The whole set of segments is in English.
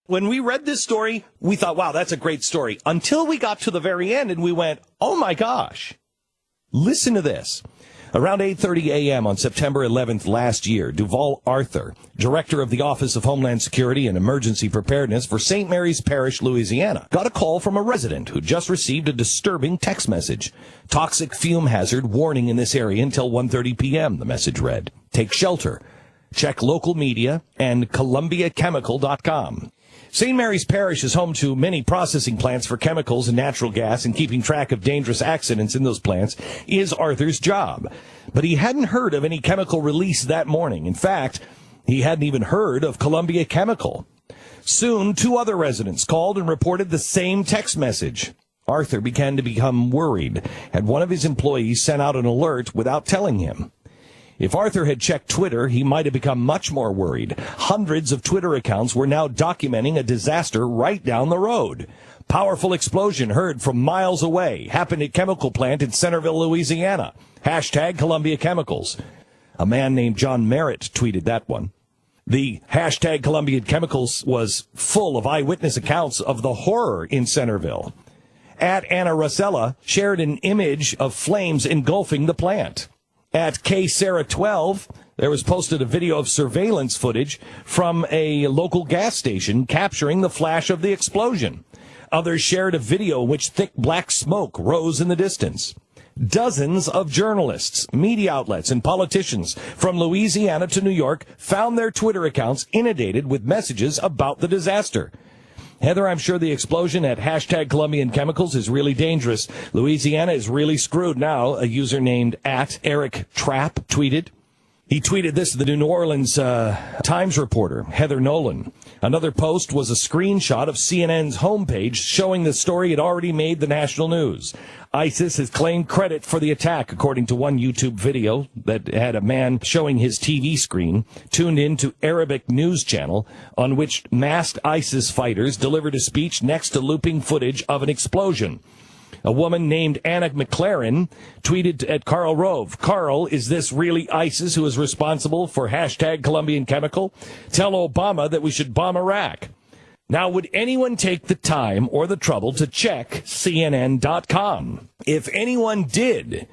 When we read this story, we thought, wow, that's a great story. Until we got to the very end and we went, oh my gosh. Listen to this. Around 8:30 a.m. on September 11th last year, Duval Arthur, director of the Office of Homeland Security and Emergency Preparedness for St. Mary's Parish, Louisiana, got a call from a resident who just received a disturbing text message. Toxic fume hazard warning in this area until 1:30 p.m., the message read. Take shelter. Check local media and columbiachemical.com. St. Mary's Parish is home to many processing plants for chemicals and natural gas, and keeping track of dangerous accidents in those plants is Arthur's job. But he hadn't heard of any chemical release that morning. In fact, he hadn't even heard of Columbia Chemical. Soon, 2 other residents called and reported the same text message. Arthur began to become worried, and one of his employees sent out an alert without telling him. If Arthur had checked Twitter, he might have become much more worried. Hundreds of Twitter accounts were now documenting a disaster right down the road. Powerful explosion heard from miles away. Happened at chemical plant in Centerville, Louisiana. Hashtag Columbia Chemicals. A man named John Merritt tweeted that one. The hashtag Columbia Chemicals was full of eyewitness accounts of the horror in Centerville. At Anna Rosella shared an image of flames engulfing the plant. At K-Sarah 12, there was posted a video of surveillance footage from a local gas station capturing the flash of the explosion. Others shared a video in which thick black smoke rose in the distance. Dozens of journalists, media outlets, and politicians from Louisiana to New York found their Twitter accounts inundated with messages about the disaster. Heather, I'm sure the explosion at hashtag Columbian Chemicals is really dangerous. Louisiana is really screwed now, a user named @EricTrapp tweeted. He tweeted this to the New Orleans Times reporter, Heather Nolan. Another post was a screenshot of CNN's homepage showing the story had already made the national news. ISIS has claimed credit for the attack, according to one YouTube video that had a man showing his TV screen tuned into Arabic news channel on which masked ISIS fighters delivered a speech next to looping footage of an explosion. A woman named Anna McLaren tweeted at Karl Rove, Karl, is this really ISIS who is responsible for hashtag Columbian Chemical? Tell Obama that we should bomb Iraq. Now, would anyone take the time or the trouble to check CNN.com? If anyone did,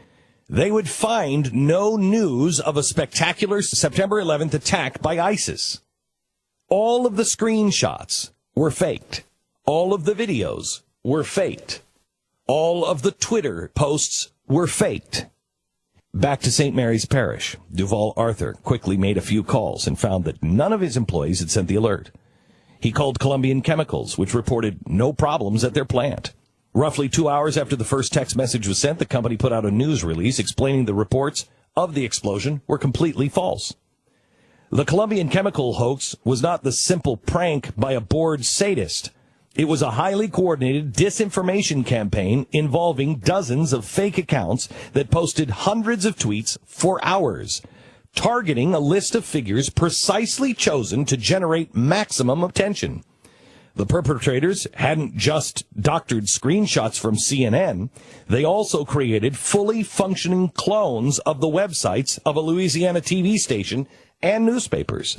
they would find no news of a spectacular September 11th attack by ISIS. All of the screenshots were faked. All of the videos were faked. All of the Twitter posts were faked. Back to St. Mary's Parish, Duval Arthur quickly made a few calls and found that none of his employees had sent the alert. He called Columbian Chemicals, which reported no problems at their plant. Roughly 2 hours after the first text message was sent, the company put out a news release explaining the reports of the explosion were completely false. The Columbian Chemical hoax was not the simple prank by a bored sadist. It was a highly coordinated disinformation campaign involving dozens of fake accounts that posted hundreds of tweets for hours, targeting a list of figures precisely chosen to generate maximum attention. The perpetrators hadn't just doctored screenshots from CNN. They also created fully functioning clones of the websites of a Louisiana TV station and newspapers.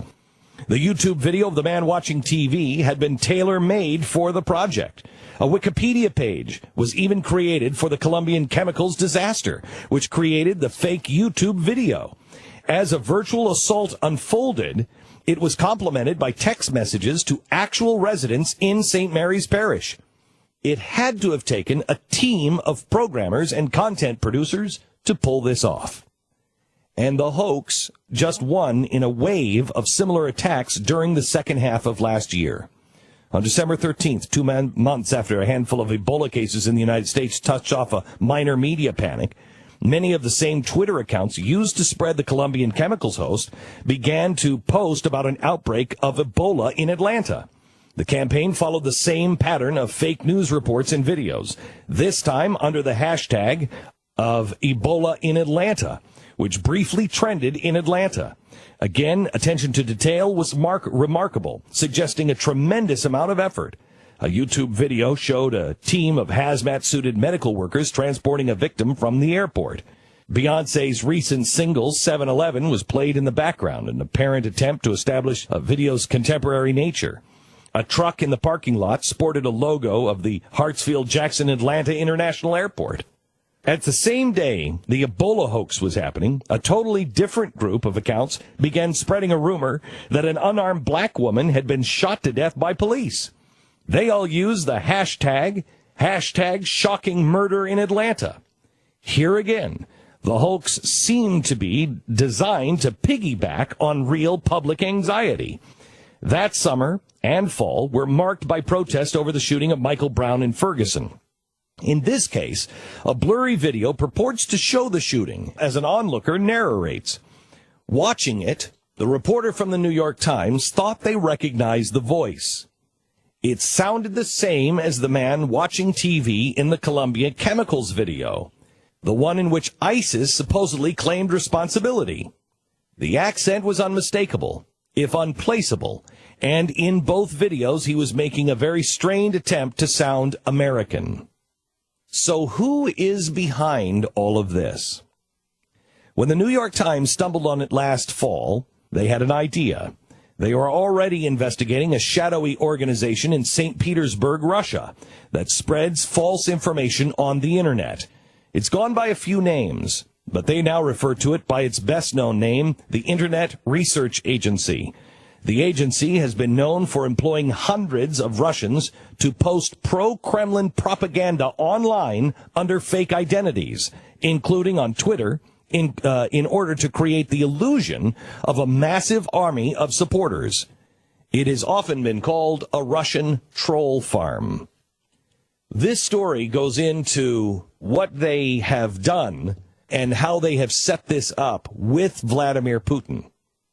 The YouTube video of the man watching TV had been tailor-made for the project. A Wikipedia page was even created for the Columbian Chemicals disaster, which created the fake YouTube video. As a virtual assault unfolded, it was complemented by text messages to actual residents in St. Mary's Parish. It had to have taken a team of programmers and content producers to pull this off. And the hoax just one in a wave of similar attacks during the second half of last year. On December 13th, 2 months after a handful of Ebola cases in the United States touched off a minor media panic, many of the same Twitter accounts used to spread the Columbian Chemicals hoax began to post about an outbreak of Ebola in Atlanta. The campaign followed the same pattern of fake news reports and videos, this time under the hashtag of Ebola in Atlanta, which briefly trended in Atlanta. Again, attention to detail was remarkable, suggesting a tremendous amount of effort. A YouTube video showed a team of hazmat-suited medical workers transporting a victim from the airport. Beyoncé's recent single, 7-Eleven, was played in the background, an apparent attempt to establish a video's contemporary nature. A truck in the parking lot sported a logo of the Hartsfield-Jackson Atlanta International Airport. At the same day the Ebola hoax was happening, a totally different group of accounts began spreading a rumor that an unarmed black woman had been shot to death by police. They all used the hashtag shocking murder in Atlanta. Here again, the hoax seemed to be designed to piggyback on real public anxiety. That summer and fall were marked by protest over the shooting of Michael Brown in Ferguson. In this case, a blurry video purports to show the shooting as an onlooker narrates. Watching it, the reporter from the New York Times thought they recognized the voice. It sounded the same as the man watching TV in the Columbia Chemicals video, the one in which ISIS supposedly claimed responsibility. The accent was unmistakable, if unplaceable, and in both videos he was making a very strained attempt to sound American. So who is behind all of this? When the New York Times stumbled on it last fall, they had an idea. They were already investigating a shadowy organization in St. Petersburg, Russia, that spreads false information on the Internet. It's gone by a few names, but they now refer to it by its best-known name, the Internet Research Agency. The agency has been known for employing hundreds of Russians to post pro-Kremlin propaganda online under fake identities, including on Twitter, in order to create the illusion of a massive army of supporters. It has often been called a Russian troll farm. This story goes into what they have done and how they have set this up with Vladimir Putin,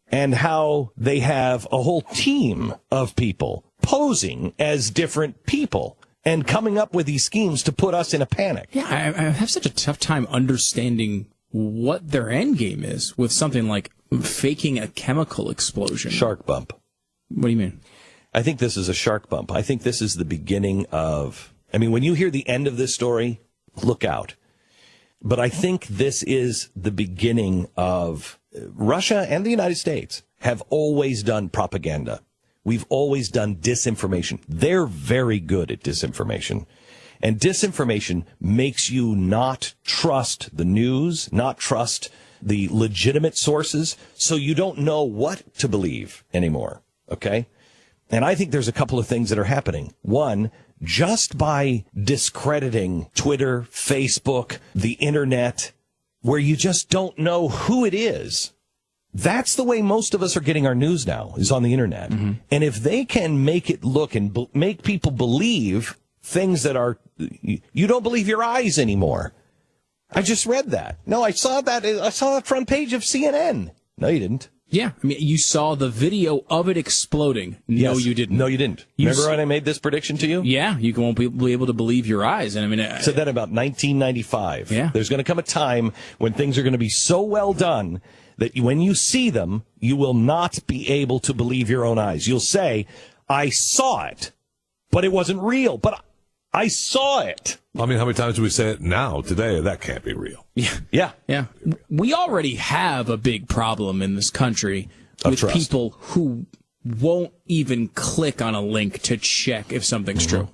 and how they have a whole team of people posing as different people and coming up with these schemes to put us in a panic. Yeah, I have such a tough time understanding what their end game is with something like faking a chemical explosion. Shark bump. What do you mean? I think this is a shark bump. I think this is the beginning of, when you hear the end of this story, look out. But I think this is the beginning of Russia and the United States have always done propaganda. We've always done disinformation. They're very good at disinformation. And disinformation makes you not trust the news, not trust the legitimate sources, so you don't know what to believe anymore, okay? And I think there's a couple of things that are happening. One, just by discrediting Twitter, Facebook, the Internet, where you just don't know who it is. That's the way most of us are getting our news now, is on the Internet. Mm-hmm. And if they can make it look and make people believe things that are, you don't believe your eyes anymore. I just read that. No, I saw the front page of CNN. No, you didn't. Yeah, you saw the video of it exploding. No, yes. You didn't. No, you didn't. Remember when I made this prediction to you? Yeah, you won't be able to believe your eyes. And I said that about 1995. Yeah. There's going to come a time when things are going to be so well done that when you see them, you will not be able to believe your own eyes. You'll say, I saw it, but it wasn't real. But I saw it. How many times do we say it now, today? That can't be real. Yeah. We already have a big problem in this country with trust. People who won't even click on a link to check if something's true.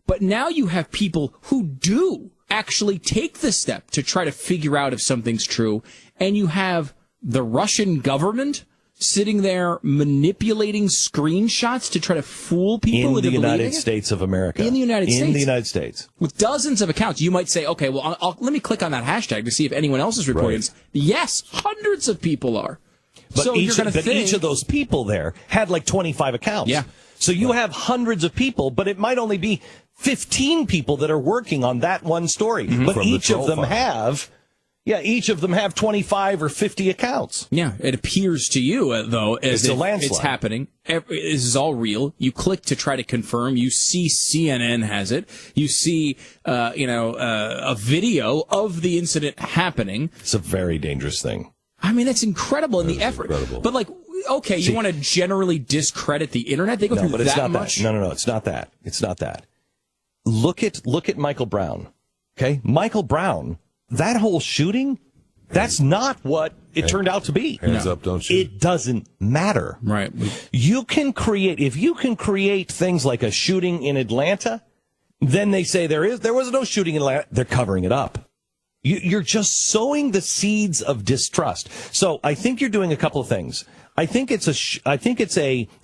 But now you have people who do actually take the step to try to figure out if something's true, and you have the Russian government sitting there manipulating screenshots to try to fool people into believing it? In the United States of America. In the United States. In the United States. With dozens of accounts. You might say, okay, well, let me click on that hashtag to see if anyone else is reporting. Right. Yes, hundreds of people are. But, so each of those people there had like 25 accounts. Yeah. So you have hundreds of people, but it might only be 15 people that are working on that one story. Mm-hmm. But From each of them have 25 or 50 accounts. Yeah, it appears to you, though, as if it's happening. This is all real. You click to try to confirm. You see CNN has it. You see, a video of the incident happening. It's a very dangerous thing. That's incredible in the effort. Incredible. But okay, you want to generally discredit the Internet? They go through that much? No, it's not that. It's not that. Look at Michael Brown. Okay? Michael Brown, that whole shooting, That's not what it turned out to be. Hands up, don't shoot. It doesn't matter. Right. If you can create things like a shooting in Atlanta, then they say there was no shooting in Atlanta. They're covering it up. You're just sowing the seeds of distrust. So I think you're doing a couple of things. I think it's a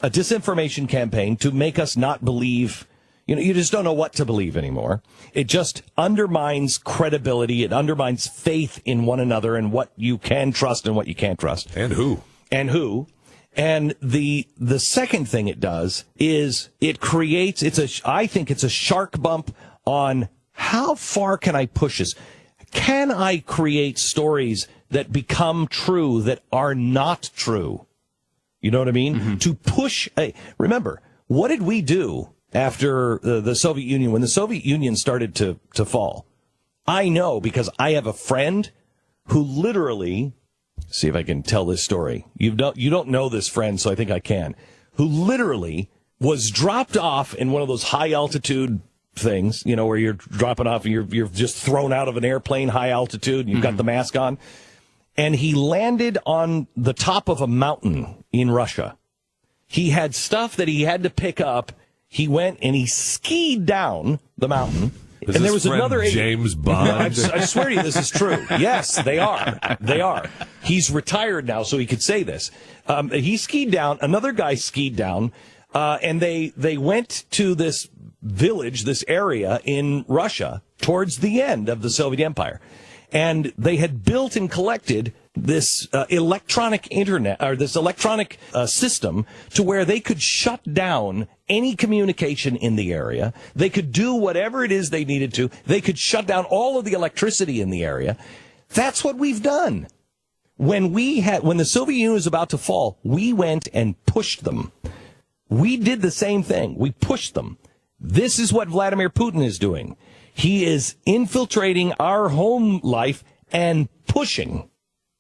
disinformation campaign to make us not believe. You just don't know what to believe anymore. It just undermines credibility. It undermines faith in one another and what you can trust and what you can't trust. And who. And the second thing it does is I think it's a shark bump on how far can I push this? Can I create stories that become true that are not true? You know what I mean? Mm-hmm. To push remember, what did we do after the Soviet Union, when the Soviet Union started to fall? I know because I have a friend who literally, see if I can tell this story. You don't know this friend, so I think I can. Who literally was dropped off in one of those high altitude things, where you're dropping off and you're just thrown out of an airplane, high altitude, and you've got the mask on. And he landed on the top of a mountain in Russia. He had stuff that he had to pick up. He went and he skied down the mountain. Is and there was another James Bond. I swear to you, this is true. Yes, they are. They are. He's retired now, so he could say this. He skied down. Another guy skied down, and they went to this village, this area in Russia, towards the end of the Soviet Empire, and they had built and collected this electronic internet, or this electronic system, to where they could shut down any communication in the area. They could do whatever it is they needed to. They could shut down all of the electricity in the area. That's what we've done. When the Soviet Union was about to fall, we went and pushed them. We did the same thing. We pushed them. This is what Vladimir Putin is doing. He is infiltrating our home life and pushing.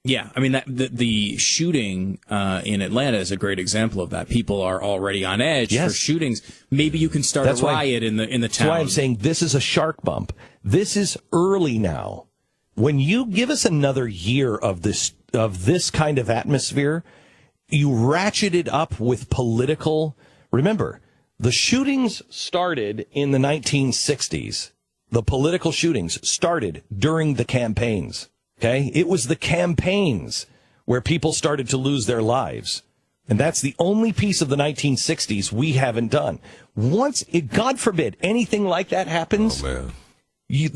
Yeah, I mean, the shooting in Atlanta is a great example of that. People are already on edge for shootings. Maybe you can start a riot in the town. That's why I'm saying this is a shark bump. This is early now. When you give us another year of this kind of atmosphere, you ratchet it up with political. Remember, the shootings started in the 1960s. The political shootings started during the campaigns. Okay, it was the campaigns where people started to lose their lives. And that's the only piece of the 1960s we haven't done. Once, God forbid, anything like that happens, you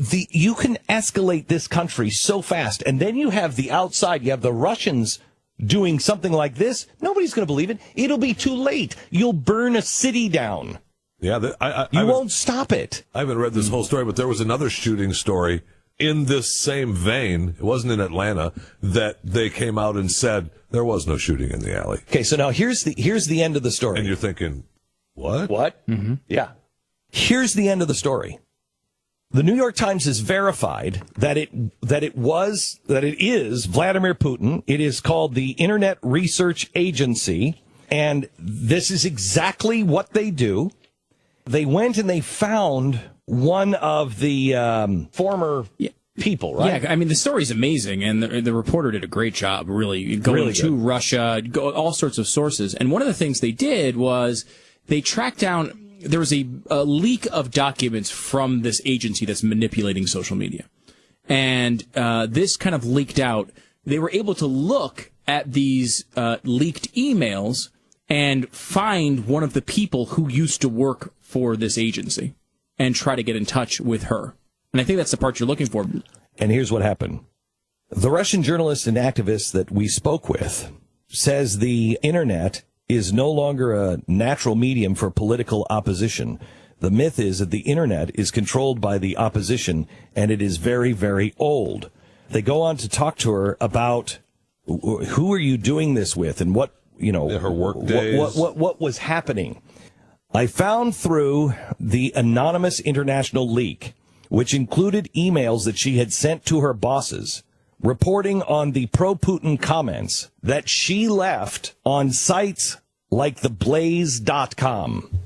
can escalate this country so fast. And then you have the outside, you have the Russians doing something like this. Nobody's going to believe it. It'll be too late. You'll burn a city down. Yeah, you won't stop it. I haven't read this whole story, but there was another shooting story in this same vein. It wasn't in Atlanta, that they came out and said there was no shooting in the alley. Okay, so now here's the end of the story. And you're thinking, what? What? Mm-hmm. Yeah. Here's the end of the story. The New York Times has verified that it is Vladimir Putin. It is called the Internet Research Agency, and this is exactly what they do. They went and they found one of the former people, right? Yeah, I mean, the story's amazing, and the reporter did a great job, really, going to Russia, all sorts of sources. And one of the things they did was they tracked down, there was a leak of documents from this agency that's manipulating social media. And this kind of leaked out. They were able to look at these leaked emails and find one of the people who used to work for this agency and try to get in touch with her. And I think that's the part you're looking for. And here's what happened. The Russian journalist and activist that we spoke with says the internet is no longer a natural medium for political opposition. The myth is that the internet is controlled by the opposition, and it is very, very old. They go on to talk to her about who are you doing this with and what, her work days. What was happening. I found through the anonymous international leak, which included emails that she had sent to her bosses, reporting on the pro-Putin comments that she left on sites like theblaze.com.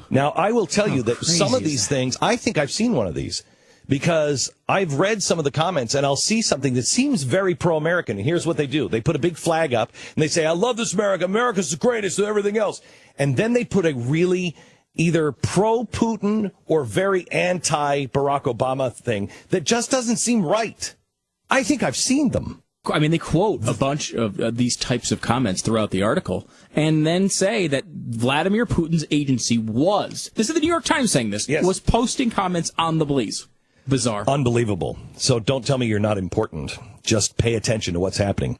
Now, I will tell you that some of these things, I think I've seen one of these. because I've read some of the comments and I'll see something that seems very pro-American. And here's what they do. They put a big flag up and they say, I love this America. America's the greatest and everything else. And then they put a really either pro-Putin or very anti-Barack Obama thing that just doesn't seem right. I think I've seen them. I mean, they quote a bunch of these types of comments throughout the article and then say that Vladimir Putin's agency this is the New York Times saying this, yes, was posting comments on the Blaze. Bizarre. Unbelievable. So don't tell me you're not important. Just pay attention to what's happening.